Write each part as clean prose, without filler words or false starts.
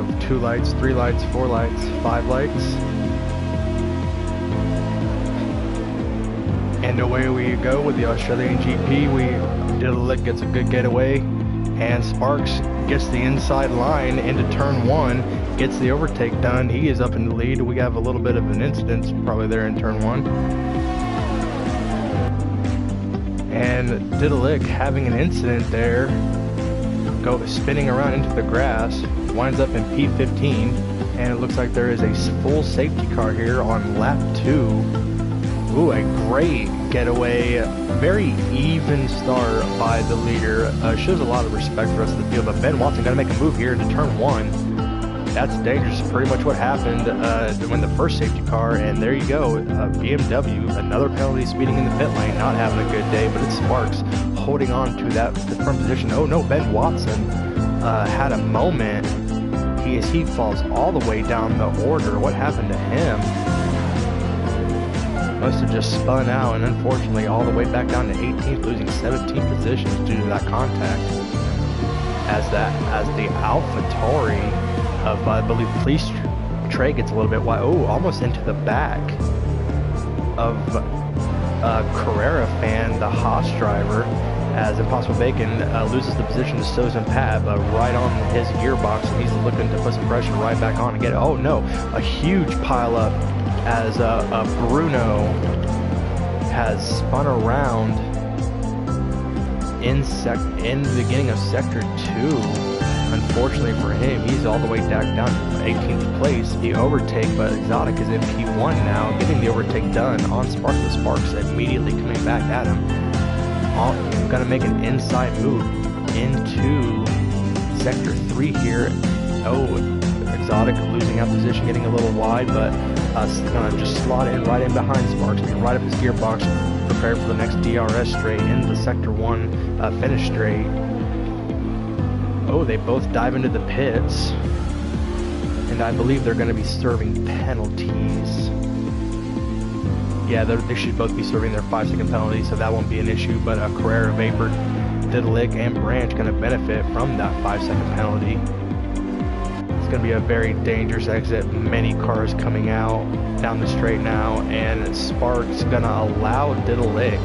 have 2 lights, 3 lights, 4 lights, 5 lights. And away we go with the Australian GP. Diddlick gets a good getaway, and Sparks gets the inside line into turn 1, gets the overtake done. He is up in the lead. We have a little bit of an incident probably there in turn 1. And Diddlick having an incident there, spinning around into the grass, winds up in P15, and it looks like there is a full safety car here on lap 2. Ooh, a great getaway, very even start by the leader. Shows a lot of respect for the rest of the field, but Ben Watson got to make a move here into turn 1. That's dangerous. Pretty much what happened when the first safety car, and there you go, BMW, another penalty, speeding in the pit lane, not having a good day, but it's Sparks holding on to that front position. Oh no, Ben Watson had a moment. He falls all the way down the order. What happened to him? Must have just spun out, and unfortunately all the way back down to 18th, losing 17 positions due to that contact. As the AlphaTauri of, I believe, Police Trey gets a little bit wide. Oh, almost into the back of Carrera fan, the Haas driver, as Impossible Bacon loses the position to Sozin Pat, but right on his gearbox, and he's looking to put some pressure right back on and get it. Oh no, a huge pile up as Bruno has spun around in the beginning of Sector 2. Unfortunately for him, he's all the way down to 18th place. The overtake, but Exotic is in P1 now, getting the overtake done on Sparks, with Sparks immediately coming back at him. Gonna make an inside move into Sector 3 here. Oh, Exotic losing out position, getting a little wide, but gonna just slot in right in behind Sparks, and right up his gearbox, prepare for the next DRS straight in the Sector 1 finish straight. Oh, they both dive into the pits, and I believe they're going to be serving penalties. Yeah, they should both be serving their 5-second penalties, so that won't be an issue, but Carrera, Vapor, Diddlick, and Branch going to benefit from that 5-second penalty. It's going to be a very dangerous exit, many cars coming out down the straight now, and Sparks going to allow Diddlick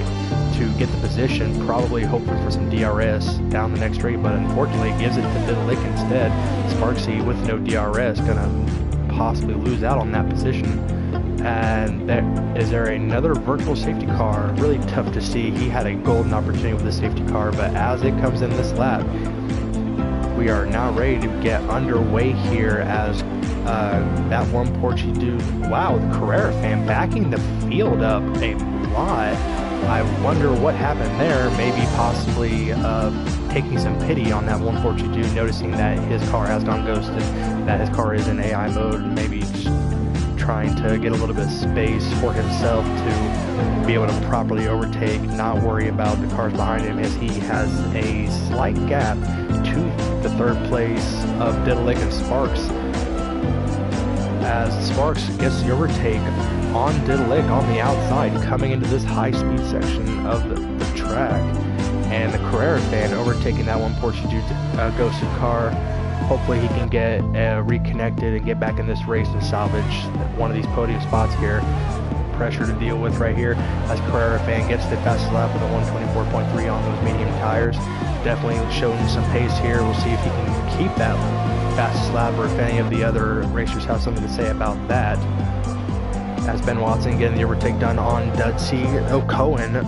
to get the position, probably hoping for some DRS down the next straight, but unfortunately gives it to Diddlick instead. Sparksy with no DRS gonna possibly lose out on that position. And is there another virtual safety car? Really tough to see. He had a golden opportunity with the safety car, but as it comes in this lap, we are now ready to get underway here as that one Portuguese dude, wow, the Carrera fan backing the field up a lot. I wonder what happened there, maybe possibly taking some pity on that one Portuguese dude, noticing that his car has gone ghosted, that his car is in AI mode, maybe just trying to get a little bit of space for himself to be able to properly overtake, not worry about the cars behind him, as he has a slight gap to the 3rd place of Diddlick and Sparks, as Sparks gets the overtake on Diddlick on the outside, coming into this high-speed section of the track, and the Carrera fan overtaking that one Portuguese ghosted car. Hopefully he can get reconnected and get back in this race and salvage one of these podium spots here. Pressure to deal with right here as Carrera fan gets the fastest lap with a 124.3 on those medium tires. Definitely showing some pace here. We'll see if he can keep that fastest lap, or if any of the other racers have something to say about that. As Ben Watson getting the overtake done on Dudsey. Cohen,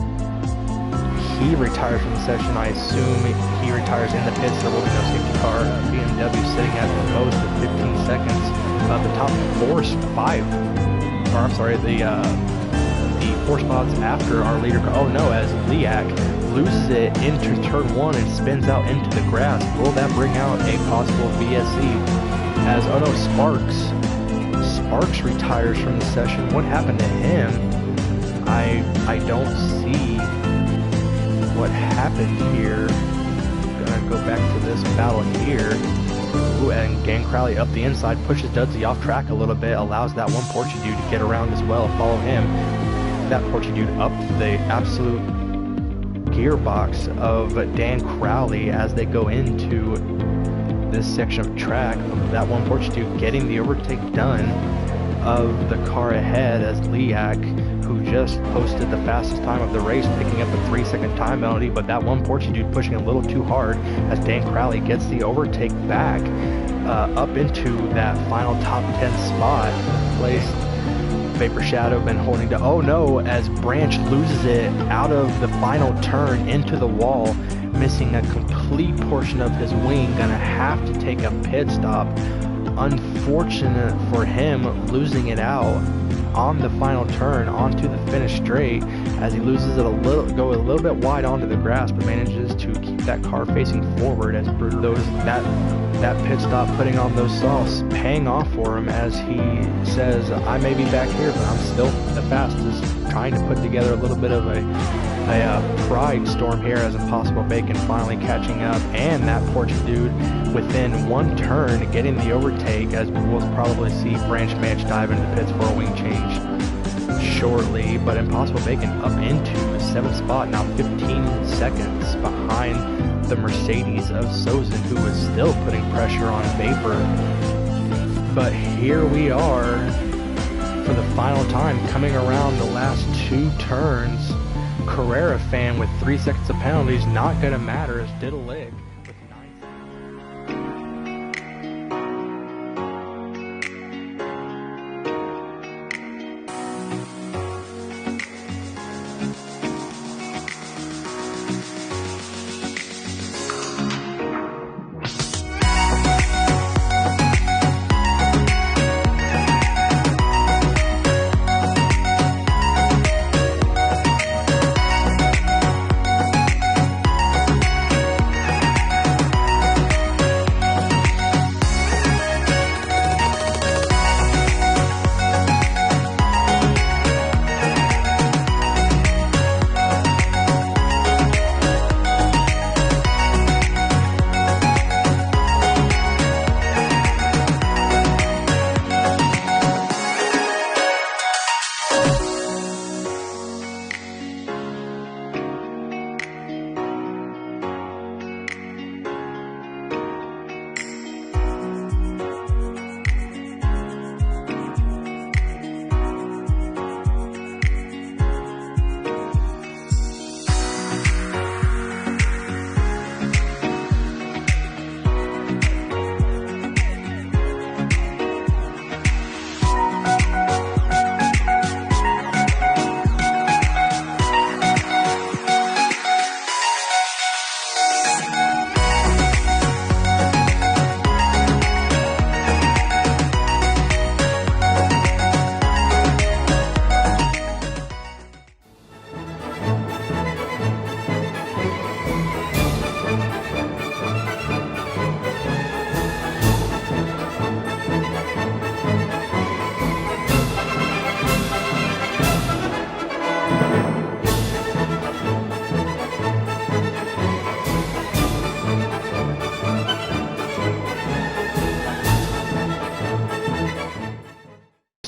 he retires from the session. I assume he retires in the pits. There will be no safety car. BMW sitting at the most of 15 seconds. The top 4 spots after our leader. Oh no, as Liak loses it into turn 1 and spins out into the grass. Will that bring out a possible VSC? As, oh no, Sparks retires from the session. What happened to him? I don't see what happened here. Gonna go back to this battle here. Ooh, and Gang Crowley up the inside, pushes Dudsey off track a little bit, allows that one Portuguese dude to get around as well, follow him. That Portuguese dude up the absolute gearbox of Dan Crowley as they go into this section of track. That 142 getting the overtake done of the car ahead as Liak, who just posted the fastest time of the race, picking up a 3-second time penalty, but that 142 pushing a little too hard as Dan Crowley gets the overtake back up into that final top 10 spot place. Vapor Shadow been holding to, oh no, as Branch loses it out of the final turn into the wall, missing a complete portion of his wing, gonna have to take a pit stop. Unfortunate for him, losing it out on the final turn onto the finish straight as he loses it a little bit wide onto the grass, but manages to keep that car facing forward as that pit stop putting on those softs paying off for him as he says, I may be back here, but I'm still the fastest, trying to put together a little bit of a pride storm here as Impossible Bacon finally catching up, and that Porsche dude within one turn getting the overtake, as we'll probably see Branch Manch dive into the pits for a wing change shortly. But Impossible Bacon up into the 7th spot, now 15 seconds behind the Mercedes of Sozin, who is still putting pressure on Vapor. But here we are for the final time, coming around the last 2 turns. Carrera fan with 3 seconds of penalties, not going to matter as Diddleick with 9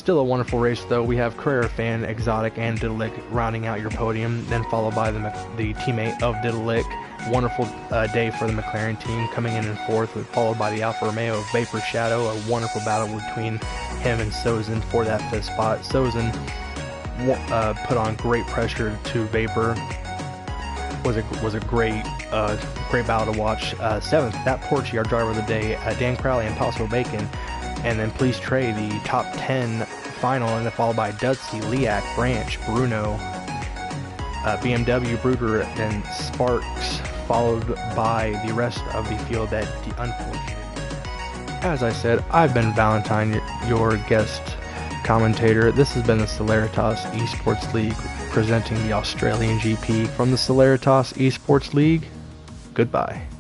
Still a wonderful race though. We have Carrera Fan, Exotic, and Diddleick rounding out your podium, then followed by the teammate of Diddleick. Wonderful day for the McLaren team, coming in 4th, followed by the Alfa Romeo of Vapor Shadow. A wonderful battle between him and Sozin for that 5th spot. Sozin put on great pressure to Vapor. Was a great battle to watch. 7th, that Porsche, our driver of the day, Dan Crowley and Impossible Bacon, and then Please Trey, the top 10 final, and then followed by Dudsey, Liak, Branch, Bruno, BMW, Bruder, then Sparks, followed by the rest of the field that unfortunately. As I said, I've been Valentine, your guest commentator. This has been the Celeritas Esports League, presenting the Australian GP from the Celeritas Esports League. Goodbye.